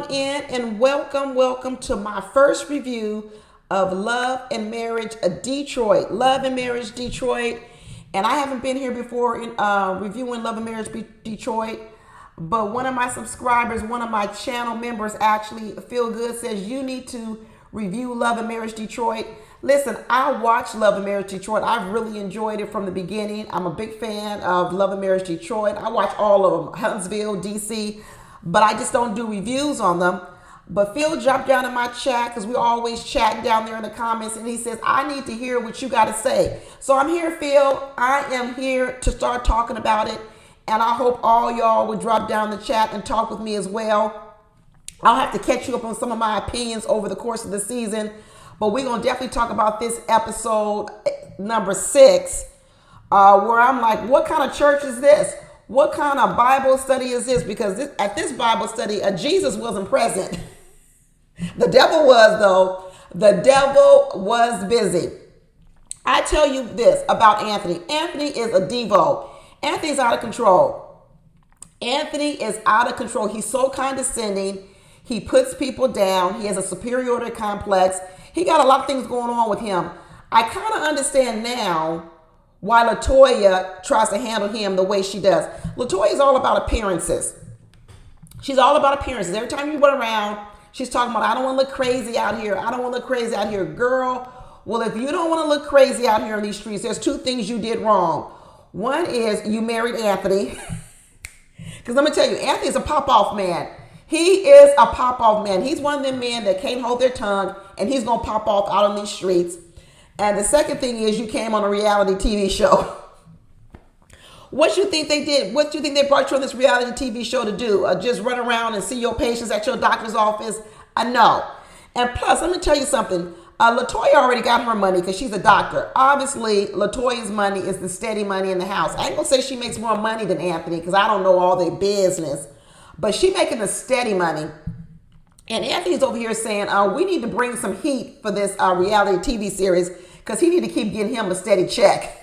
on in and welcome to my first review of Love and Marriage Detroit. Love and Marriage Detroit. And I haven't been here before in reviewing Love and Marriage Detroit, but one of my subscribers, one of my channel members actually, Feel Good, says you need to review Love and Marriage Detroit. Listen, I watched Love and Marriage Detroit. I've really enjoyed it from the beginning. I'm a big fan of Love and Marriage Detroit. I watch all of them, Huntsville, DC, but I just don't do reviews on them. But Phil dropped down in my chat because we're always chatting down there in the comments, and he says, I need to hear what you got to say. So I'm here, Phil. I am here to start talking about it, and I hope all y'all would drop down the chat and talk with me as well. I'll have to catch you up on some of my opinions over the course of the season, but we're going to definitely talk about this episode number 6, where I'm like, what kind of church is this? What kind of Bible study is this? Because at this Bible study, Jesus wasn't present. The devil was, though. The devil was busy. I tell you this about Anthony. Anthony is a Devo. Anthony's out of control. Anthony is out of control. He's so condescending. He puts people down. He has a superiority complex. He got a lot of things going on with him. I kind of understand now why LaToya tries to handle him the way she does. LaToya is all about appearances. She's all about appearances. Every time you run around, she's talking about, I don't want to look crazy out here. I don't want to look crazy out here. Girl, well, if you don't want to look crazy out here in these streets, there's 2 things you did wrong. One is you married Anthony. Because let me tell you, Anthony's a pop-off man. He is a pop-off man. He's one of them men that can't hold their tongue, and he's going to pop off out on these streets. And the second thing is you came on a reality TV show. What you think they did? What do you think they brought you on this reality TV show to do? Just run around and see your patients at your doctor's office? No. And plus, let me tell you something. LaToya already got her money because she's a doctor. Obviously, LaToya's money is the steady money in the house. I ain't going to say she makes more money than Anthony because I don't know all their business. But she making the steady money. And Anthony's over here saying, we need to bring some heat for this reality TV series because he need to keep getting him a steady check.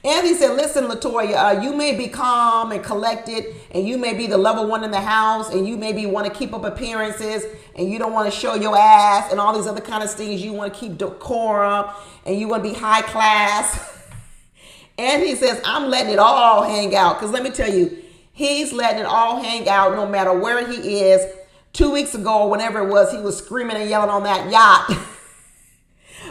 Anthony said, listen, LaToya, you may be calm and collected, and you may be the level one in the house, and you maybe want to keep up appearances, and you don't want to show your ass, and all these other kind of things. You want to keep decorum, and you want to be high class. Anthony says, I'm letting it all hang out, because let me tell you, he's letting it all hang out no matter where he is. 2 weeks ago, or whenever it was, he was screaming and yelling on that yacht.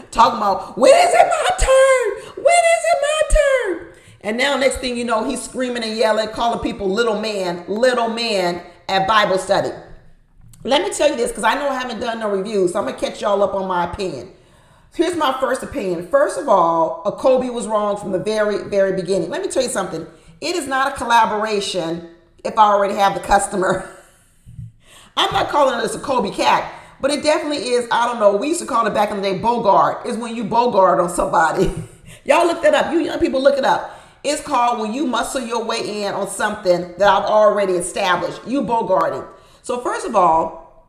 Talking about, when is it my turn? When is it my turn? And now next thing you know, he's screaming and yelling, calling people little man at Bible study. Let me tell you this, because I know I haven't done no reviews, so I'm going to catch y'all up on my opinion. Here's my first opinion. First of all, Kolby was wrong from the very, very beginning. Let me tell you something. It is not a collaboration if I already have the customer. I'm not calling this a Kolby cat. But it definitely is, I don't know, we used to call it back in the day Bogart. Is when you Bogart on somebody. Y'all look that up. You young people look it up. It's called when you muscle your way in on something that I've already established. You Bogarting. So first of all,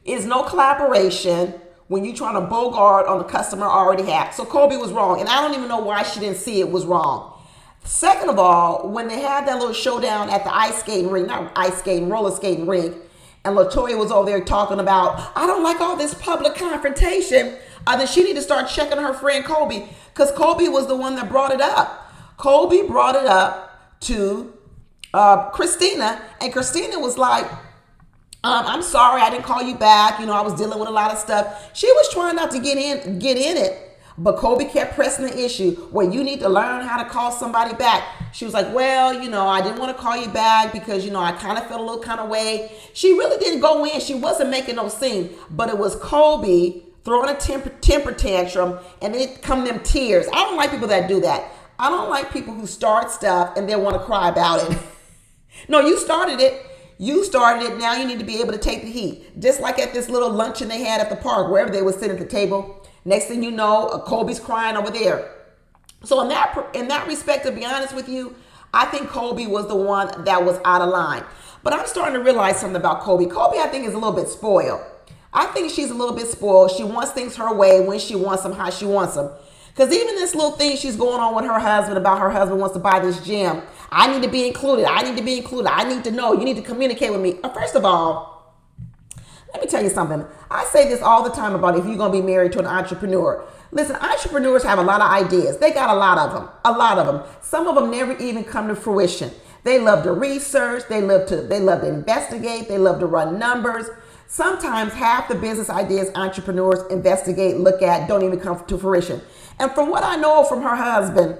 it's no collaboration when you trying to Bogart on the customer already had. So Kolby was wrong. And I don't even know why she didn't see it was wrong. Second of all, when they had that little showdown at the ice skating rink, not ice skating, roller skating rink, and LaToya was over there talking about, I don't like all this public confrontation. Then she need to start checking her friend Kolby, because Kolby was the one that brought it up. Kolby brought it up to Kristina, and Kristina was like, I'm sorry, I didn't call you back. I was dealing with a lot of stuff. She was trying not to get in it. But Kolby kept pressing the issue where you need to learn how to call somebody back. She was like, well, I didn't want to call you back because, I kind of felt a little kind of way. She really didn't go in. She wasn't making no scene. But it was Kolby throwing a temper tantrum, and it come them tears. I don't like people that do that. I don't like people who start stuff and then want to cry about it. No, you started it. You started it. Now you need to be able to take the heat. Just like at this little luncheon they had at the park, wherever they were sitting at the table. Next thing you know, Kolby's crying over there. So in that respect, to be honest with you, I think Kolby was the one that was out of line. But I'm starting to realize something about Kolby. Kolby, I think, is a little bit spoiled. I think she's a little bit spoiled. She wants things her way, when she wants them, how she wants them. Because even this little thing she's going on with her husband about her husband wants to buy this gym. I need to be included. I need to be included. I need to know. You need to communicate with me. First of all, Let me tell you something. I say this all the time about if you're going to be married to an entrepreneur. Listen, entrepreneurs have a lot of ideas. They got a lot of them. A lot of them. Some of them never even come to fruition. They love to research. They love to investigate. They love to run numbers. Sometimes half the business ideas entrepreneurs investigate, look at, don't even come to fruition. And from what I know from her husband,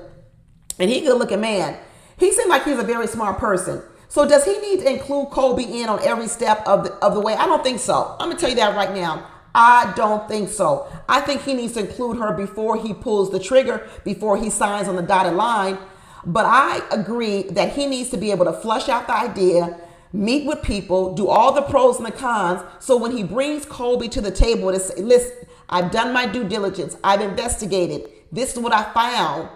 and he's a good looking man, he seemed like he's a very smart person. So does he need to include Kolby in on every step of the way? I don't think so. I'm gonna tell you that right now. I don't think so. I think he needs to include her before he pulls the trigger, before he signs on the dotted line. But I agree that he needs to be able to flush out the idea, meet with people, do all the pros and the cons. So when he brings Kolby to the table to say, listen, I've done my due diligence. I've investigated. This is what I found.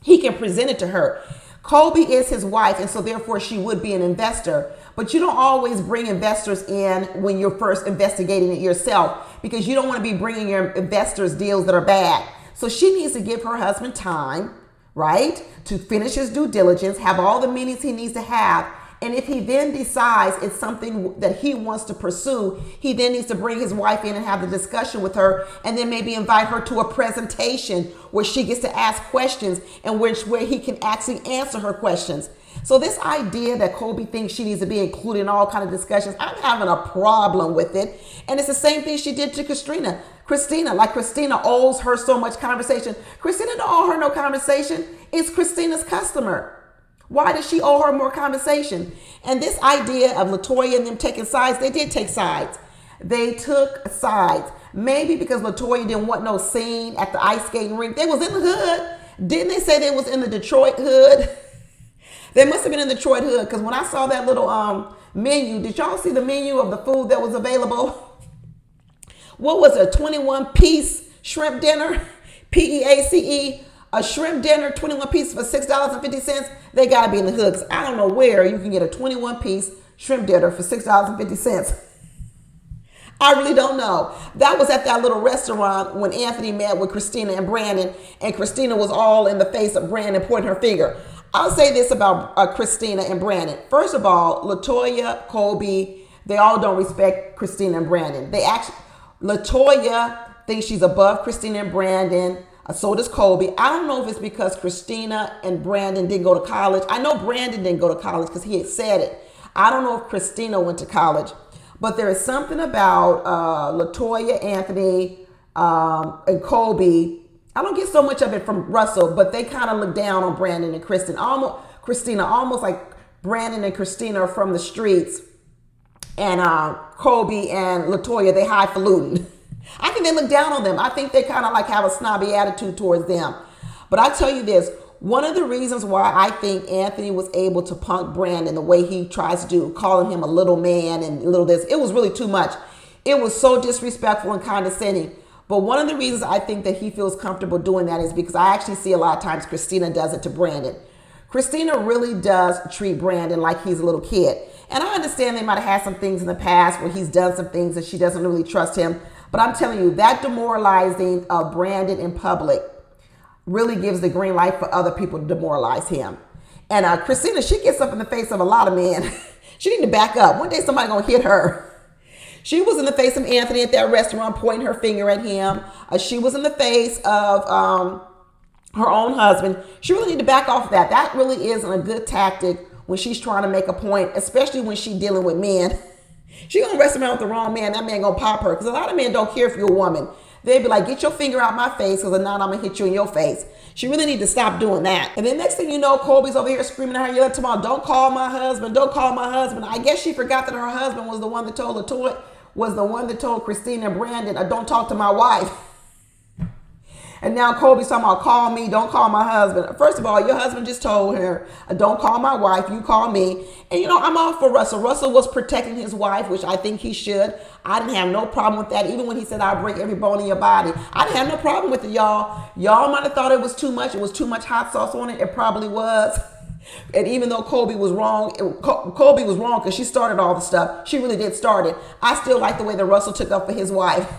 He can present it to her. Kolby is his wife, and so therefore she would be an investor. But you don't always bring investors in when you're first investigating it yourself, because you don't want to be bringing your investors deals that are bad. So she needs to give her husband time, right, to finish his due diligence, have all the meetings he needs to have. And if he then decides it's something that he wants to pursue, he then needs to bring his wife in and have the discussion with her, and then maybe invite her to a presentation where she gets to ask questions and where he can actually answer her questions. So this idea that Kolby thinks she needs to be included in all kind of discussions, I'm having a problem with it. And it's the same thing she did to Kristina. Kristina owes her so much conversation. Kristina don't owe her no conversation. It's Kristina's customer. Why does she owe her more conversation? And this idea of LaToya and them taking sides, they did take sides. They took sides. Maybe because LaToya didn't want no scene at the ice skating rink. They was in the hood. Didn't they say they was in the Detroit hood? They must have been in the Detroit hood, because when I saw that little menu, did y'all see the menu of the food that was available? What was it, a 21-piece shrimp dinner? PEACE. A shrimp dinner, 21 pieces for $6.50. They got to be in the hood, because I don't know where you can get a 21-piece shrimp dinner for $6.50. I really don't know. That was at that little restaurant when Anthony met with Kristina and Brandon, and Kristina was all in the face of Brandon pointing her finger. I'll say this about Kristina and Brandon. First of all, LaToya, Kolby, they all don't respect Kristina and Brandon. LaToya thinks she's above Kristina and Brandon. So does Kolby. I don't know if it's because Kristina and Brandon didn't go to college. I know Brandon didn't go to college because he had said it. I don't know if Kristina went to college. But there is something about LaToya, Anthony, and Kolby. I don't get so much of it from Russell, but they kind of look down on Brandon and Kristina. Almost like Brandon and Kristina are from the streets. And Kolby and LaToya, they highfalutin. I think they look down on them. I think they kind of like have a snobby attitude towards them. But I tell you this, one of the reasons why I think Anthony was able to punk Brandon the way he tries to do, calling him a little man and little this, it was really too much. It was so disrespectful and condescending. But one of the reasons I think that he feels comfortable doing that is because I actually see a lot of times Kristina does it to Brandon. Kristina really does treat Brandon like he's a little kid. And I understand they might have had some things in the past where he's done some things that she doesn't really trust him. But I'm telling you, that demoralizing of Brandon in public really gives the green light for other people to demoralize him. And Kristina, she gets up in the face of a lot of men. She need to back up. One day somebody gonna hit her. She was in the face of Anthony at that restaurant pointing her finger at him. She was in the face of her own husband. She really need to back off of that. That really isn't a good tactic when she's trying to make a point, especially when she's dealing with men. She gonna rest around with the wrong man. That man gonna pop her, because a lot of men don't care if you're a woman. They'd be like, get your finger out my face, because if not, I'm gonna hit you in your face. She really need to stop doing that. And then next thing you know, Kolby's over here screaming at her, yelling to her, don't call my husband, don't call my husband. I guess she forgot that her husband was the one that told LaToya, was the one that told Kristina and Brandon, don't talk to my wife. And now Kolby's talking about call me, don't call my husband. First of all, your husband just told her, don't call my wife, you call me. And I'm all for Russell. Russell was protecting his wife, which I think he should. I didn't have no problem with that. Even when he said, I'll break every bone in your body. I didn't have no problem with it, y'all. Y'all might have thought it was too much. It was too much hot sauce on it. It probably was. And even though Kolby was wrong, Kolby was wrong because she started all the stuff. She really did start it. I still like the way that Russell took up for his wife.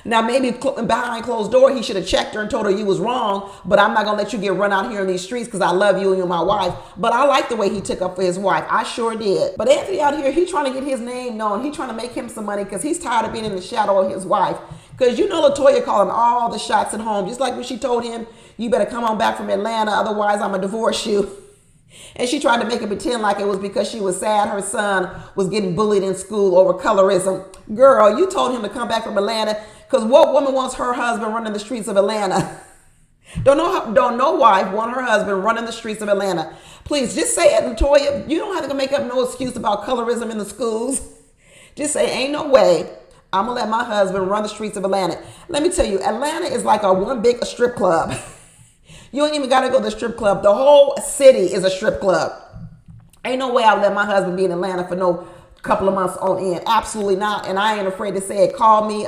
Now, maybe behind closed door, he should have checked her and told her you was wrong, but I'm not going to let you get run out here in these streets because I love you and you're my wife. But I like the way he took up for his wife. I sure did. But Anthony out here, he's trying to get his name known. He's trying to make him some money because he's tired of being in the shadow of his wife. Because you know LaToya calling all the shots at home. Just like when she told him, you better come on back from Atlanta, otherwise I'm going to divorce you. And she tried to make it pretend like it was because she was sad her son was getting bullied in school over colorism. Girl, you told him to come back from Atlanta because what woman wants her husband running the streets of Atlanta? Don't no wife want her husband running the streets of Atlanta. Please, just say it, LaToya. You don't have to make up no excuse about colorism in the schools. Just say, ain't no way I'm going to let my husband run the streets of Atlanta. Let me tell you, Atlanta is like a one big strip club. You ain't even got to go to the strip club. The whole city is a strip club. Ain't no way I'll let my husband be in Atlanta for no couple of months on end. Absolutely not. And I ain't afraid to say it. Call me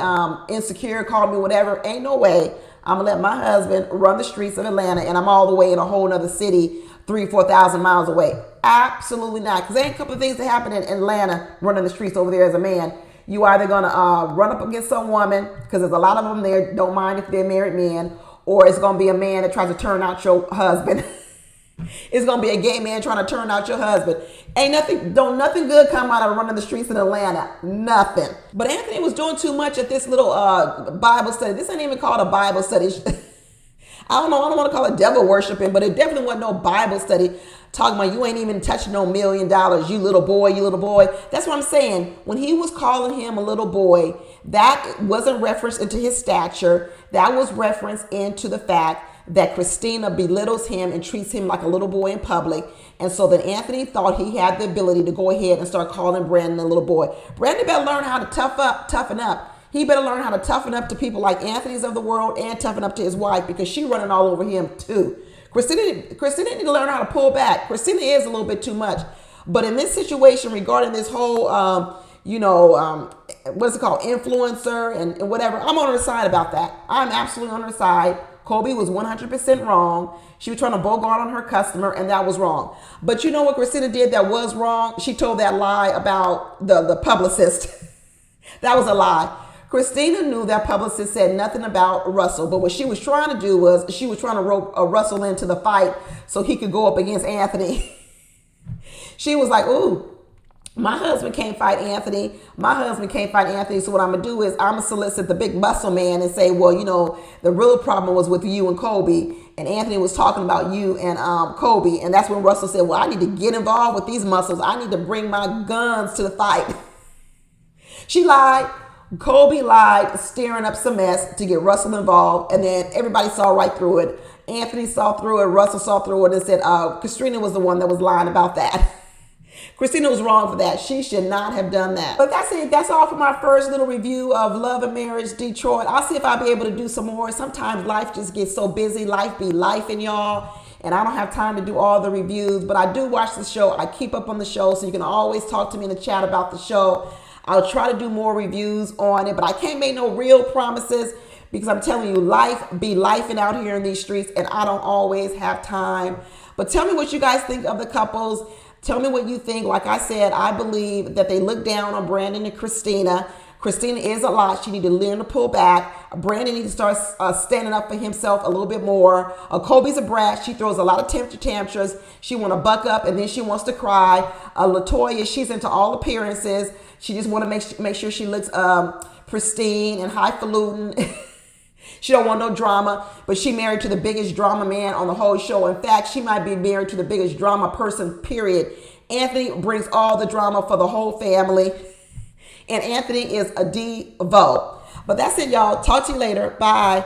insecure, call me whatever. Ain't no way I'm going to let my husband run the streets of Atlanta and I'm all the way in a whole other city 3,000-4,000 miles away. Absolutely not. Because there ain't a couple of things that happen in Atlanta running the streets over there as a man. You either going to run up against some woman, because there's a lot of them there, don't mind if they're married men, or it's going to be a man that tries to turn out your husband. It's going to be a gay man trying to turn out your husband. Don't nothing good come out of running the streets in Atlanta. Nothing. But Anthony was doing too much at this little Bible study. This ain't even called a Bible study. I don't want to call it devil worshiping, but it definitely wasn't no Bible study talking about you ain't even touching no $1 million, you little boy, you little boy. That's what I'm saying. When he was calling him a little boy, that wasn't reference into his stature. That was reference into the fact that Kristina belittles him and treats him like a little boy in public. And so that Anthony thought he had the ability to go ahead and start calling Brandon a little boy. Brandon better learn how to toughen up. He better learn how to toughen up to people like Anthony's of the world and toughen up to his wife because she's running all over him too. Kristina need to learn how to pull back. Kristina is a little bit too much. But in this situation regarding this whole, what's it called, influencer and whatever, I'm on her side about that. I'm absolutely on her side. Kolby was 100% wrong. She was trying to bogart on her customer, and that was wrong. But you know what Kristina did that was wrong? She told that lie about the publicist. That was a lie. Kristina knew that publicist said nothing about Russell, but what she was trying to do was she was trying to rope Russell into the fight so he could go up against Anthony. She was like, ooh, my husband can't fight Anthony. My husband can't fight Anthony. So what I'm going to do is I'm going to solicit the big muscle man and say, well, you know, the real problem was with you and Kolby. And Anthony was talking about you and Kolby. And that's when Russell said, well, I need to get involved with these muscles. I need to bring my guns to the fight. She lied. Kolby lied, stirring up some mess to get Russell involved. And then everybody saw right through it. Anthony saw through it. Russell saw through it and said, Kristina was the one that was lying about that. Kristina was wrong for that. She should not have done that. But that's it. That's all for my first little review of Love and Marriage Detroit. I'll see if I'll be able to do some more. Sometimes life just gets so busy. Life be lifing, y'all. And I don't have time to do all the reviews. But I do watch the show. I keep up on the show. So you can always talk to me in the chat about the show. I'll try to do more reviews on it. But I can't make no real promises. Because I'm telling you, life be lifing out here in these streets. And I don't always have time. But tell me what you guys think of the couples. Tell me what you think. Like I said, I believe that they look down on Brandon and Kristina. Kristina is a lot. She need to learn to pull back. Brandon needs to start standing up for himself a little bit more. Kolby's a brat. She throws a lot of tantrums. She want to buck up and then she wants to cry. LaToya, she's into all appearances. She just want to make sure she looks pristine and highfalutin. She don't want no drama, but she married to the biggest drama man on the whole show. In fact, she might be married to the biggest drama person, period. Anthony brings all the drama for the whole family. And Anthony is a divo. But that's it, y'all. Talk to you later. Bye.